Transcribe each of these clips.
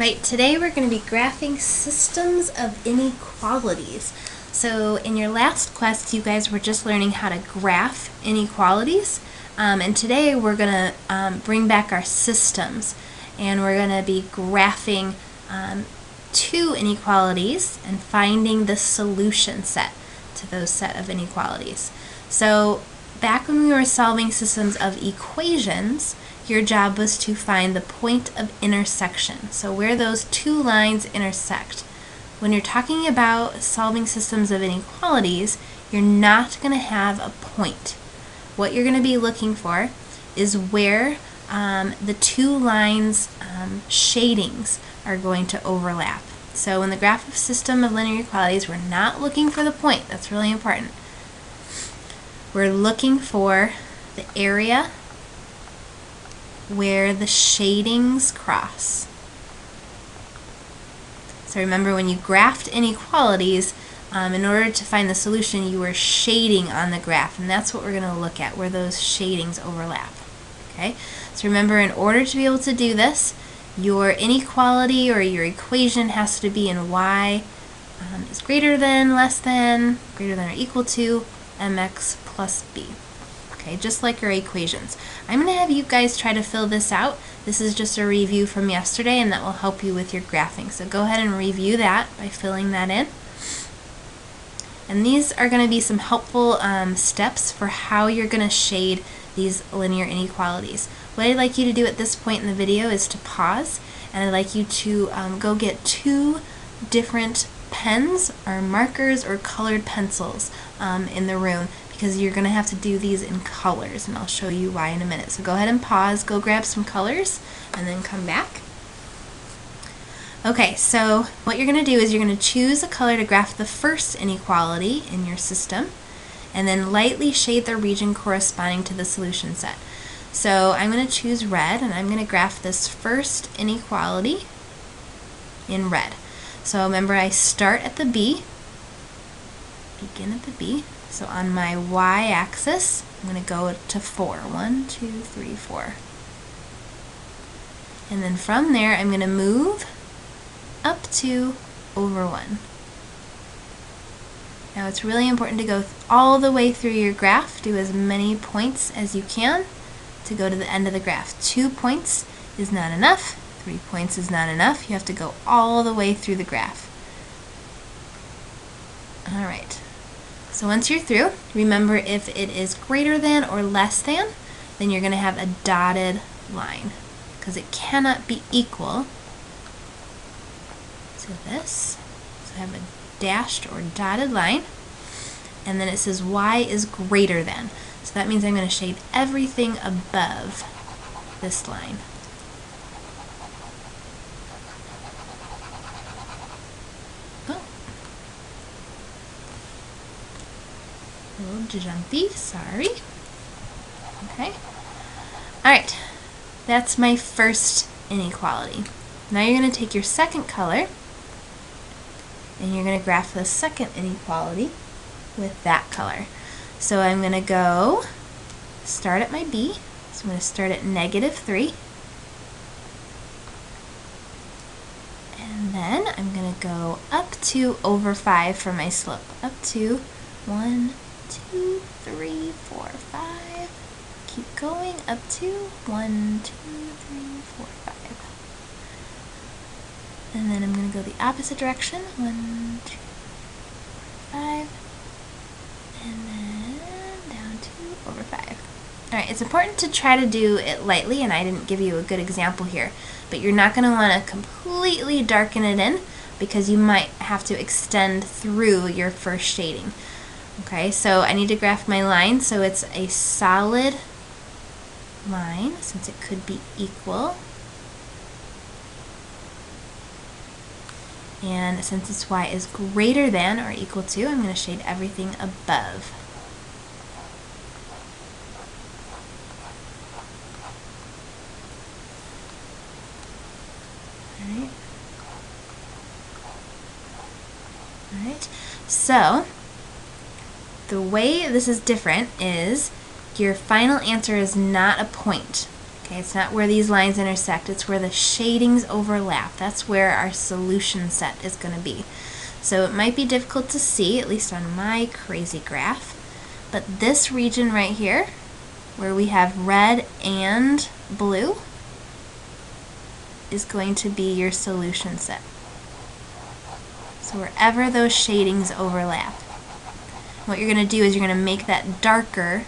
Right, today we're going to be graphing systems of inequalities. So in your last class, you guys were just learning how to graph inequalities, and today we're going to bring back our systems, and we're going to be graphing two inequalities and finding the solution set to those set of inequalities. So back when we were solving systems of equations, your job was to find the point of intersection, so where those two lines intersect. When you're talking about solving systems of inequalities, you're not going to have a point. What you're going to be looking for is where the two lines' shadings are going to overlap. So in the graph of system of linear inequalities, we're not looking for the point. That's really important. We're looking for the area where the shadings cross. So remember, when you graphed inequalities, in order to find the solution, you were shading on the graph, and that's what we're going to look at, where those shadings overlap. Okay? So remember, in order to be able to do this, your inequality or your equation has to be in y is greater than, less than, greater than or equal to mx plus b. Okay, just like our equations. I'm going to have you guys try to fill this out. This is just a review from yesterday, and that will help you with your graphing. So go ahead and review that by filling that in. And these are going to be some helpful steps for how you're going to shade these linear inequalities. What I'd like you to do at this point in the video is to pause, and I'd like you to go get two different pens or markers or colored pencils in the room, because you're going to have to do these in colors, and I'll show you why in a minute. So go ahead and pause, go grab some colors, and then come back. Okay, so what you're going to do is you're going to choose a color to graph the first inequality in your system, and then lightly shade the region corresponding to the solution set. So I'm going to choose red, and I'm going to graph this first inequality in red. So remember, I start at the B, begin at the B. So on my y-axis, I'm going to go to 4. 1, 2, 3, 4. And then from there, I'm going to move up to over 1. Now it's really important to go all the way through your graph. Do as many points as you can to go to the end of the graph. 2 points is not enough. 3 points is not enough. You have to go all the way through the graph. All right. So once you're through, remember, if it is greater than or less than, then you're going to have a dotted line, because it cannot be equal to this. So I have a dashed or dotted line, and then it says y is greater than. So that means I'm going to shade everything above this line. A little jumpy, sorry. Okay. Alright, that's my first inequality. Now you're going to take your second color, and you're going to graph the second inequality with that color. So I'm going to go start at my B. So I'm going to start at -3. And then I'm going to go up to over 5 for my slope. Up to 1, 2, 3, 4, 5. Keep going up to 1, 2, 3, 4, 5. And then I'm going to go the opposite direction. 1, 2, 5. And then down to over 5. Alright, it's important to try to do it lightly, and I didn't give you a good example here, but you're not going to want to completely darken it in, because you might have to extend through your first shading. Okay, so I need to graph my line, so it's a solid line, since it could be equal. And since it's y is greater than or equal to, I'm going to shade everything above. Alright. Alright, so the way this is different is your final answer is not a point. Okay, it's not where these lines intersect, it's where the shadings overlap. That's where our solution set is going to be. So it might be difficult to see, at least on my crazy graph, but this region right here, where we have red and blue, is going to be your solution set. So wherever those shadings overlap. What you're going to do is you're going to make that darker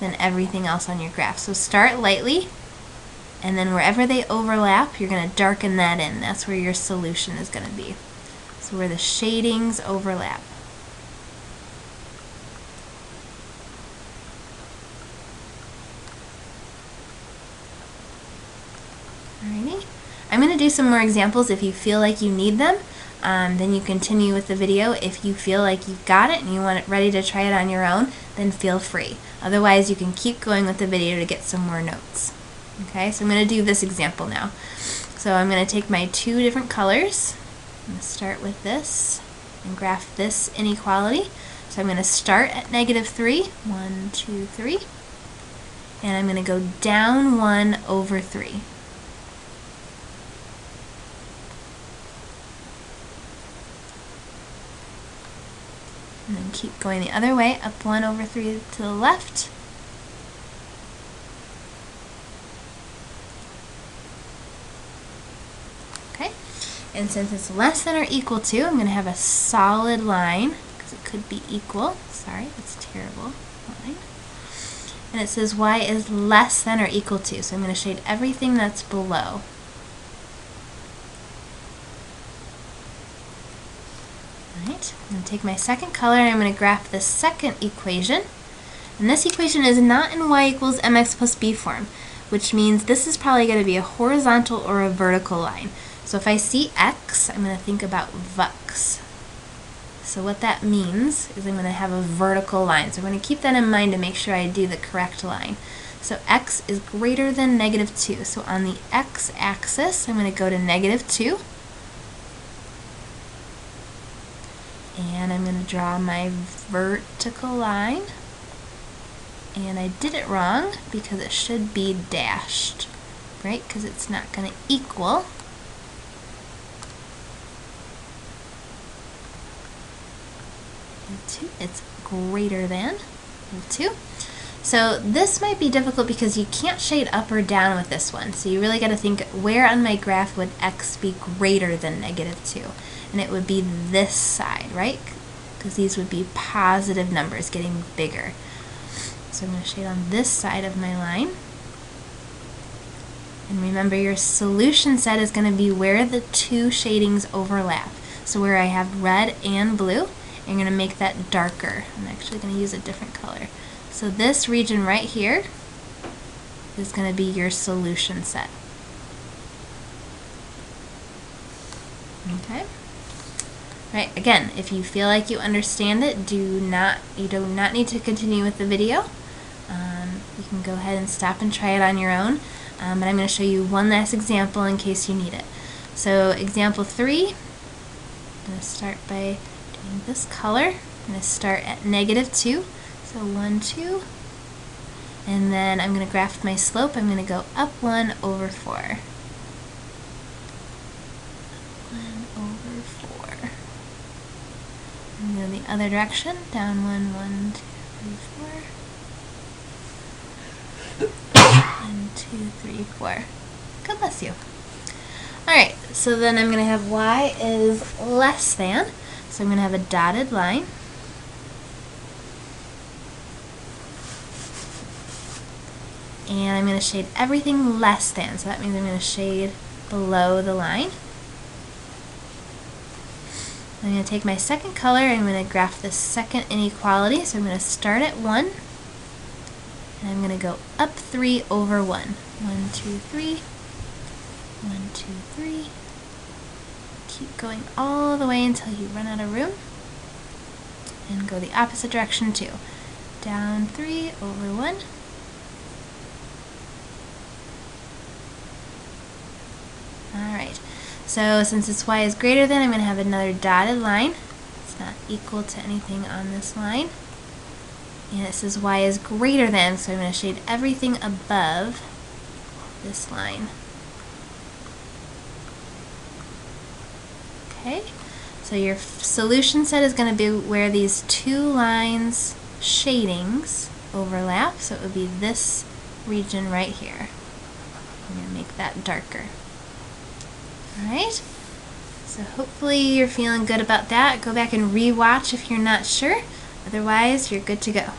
than everything else on your graph. So start lightly, and then wherever they overlap, you're going to darken that in. That's where your solution is going to be. So where the shadings overlap. Alrighty. I'm going to do some more examples if you feel like you need them. Then you continue with the video. If you feel like you've got it and you want it ready to try it on your own, then feel free. Otherwise, you can keep going with the video to get some more notes. Okay, so I'm going to do this example now. So I'm going to take my two different colors. I'm going to start with this and graph this inequality. So I'm going to start at -3, 1, 2, 3, and I'm going to go down 1 over 3. And then keep going the other way, up 1 over 3 to the left. Okay, and since it's less than or equal to, I'm going to have a solid line, because it could be equal. Sorry, that's terrible. Line. And it says y is less than or equal to, so I'm going to shade everything that's below. Alright, I'm going to take my second color and I'm going to graph the second equation. And this equation is not in y equals mx plus b form, which means this is probably going to be a horizontal or a vertical line. So if I see x, I'm going to think about vux. So what that means is I'm going to have a vertical line. So I'm going to keep that in mind to make sure I do the correct line. So x is greater than -2. So on the x-axis, I'm going to go to -2. And I'm going to draw my vertical line. And I did it wrong because it should be dashed, right? Because it's not going to equal. It's greater than 2. So this might be difficult because you can't shade up or down with this one. So you really got to think, where on my graph would x be greater than -2? And it would be this side, right? Because these would be positive numbers getting bigger. So I'm going to shade on this side of my line. And remember, your solution set is going to be where the two shadings overlap. So where I have red and blue, I'm going to make that darker. I'm actually going to use a different color. So this region right here is going to be your solution set. Okay? Right, again, if you feel like you understand it, you do not need to continue with the video. You can go ahead and stop and try it on your own. But I'm going to show you one last example in case you need it. So example 3, I'm going to start by doing this color. I'm going to start at -2, so 1, 2, and then I'm going to graph my slope. I'm going to go up 1 over 4. 1 over 4. And go the other direction, down 1, 1, 2, 3, 4. 1, 2, 3, 4. God bless you. Alright, so then I'm going to have y is less than, so I'm going to have a dotted line. And I'm going to shade everything less than, so that means I'm going to shade below the line. I'm going to take my second color and I'm going to graph the second inequality, so I'm going to start at 1. And I'm going to go up 3 over 1. 1, 2, 3. 1, 2, 3. Keep going all the way until you run out of room. And go the opposite direction too. Down 3 over 1. Alright, so since this y is greater than, I'm going to have another dotted line. It's not equal to anything on this line. And it says y is greater than, so I'm going to shade everything above this line. Okay, so your solution set is going to be where these two lines shadings overlap, so it would be this region right here. I'm going to make that darker. Alright, so hopefully you're feeling good about that. Go back and re-watch if you're not sure. Otherwise, you're good to go.